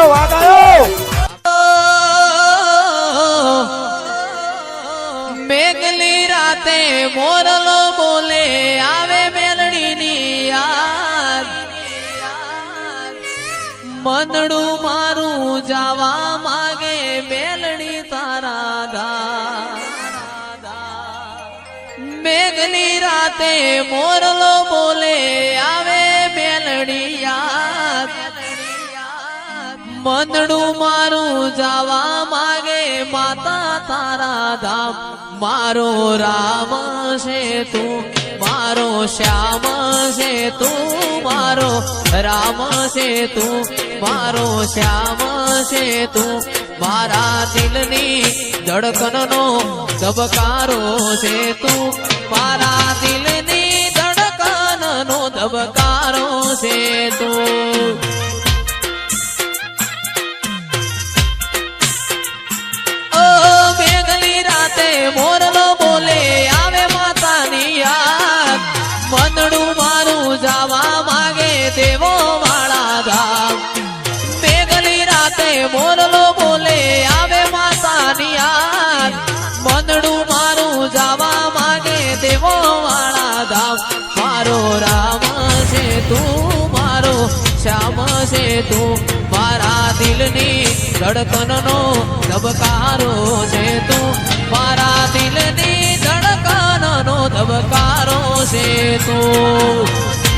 મારો વાઘ આવ્યો મેઘલી રાતે મોરલો બોલે આવે મેલડીની યાદ મનડું મારું જાવા માગે મેલડી તારા દા મેઘલી રાતે મોરલો બોલે આવે મેલડી યાદ મનડું મારું જાવા માગે માતા તારા ધામ મારો રામ છે તું મારો શ્યામ છે તું મારો રામ છે તું મારો શ્યામ છે તું મારા દિલની ધડકનનો ધબકારો છે તું મારા દિલની ધડકનનો ધબકારો છે તું મોરલો બોલે આવે માતાની યાદ મનડું મારું જાવા માગે દેવો વાળા ધામ મેઘલી રાતે મોરલો બોલે આવે માતાની યાદ મનડું મારું જાવા માગે દેવો વાળા ધામ મારો રામ છે તું મારો શ્યામ છે તું મારા દિલની ધડકનનો ધબકારો છે તું મારા દિલની ધડકનનો ધબકારો છે તું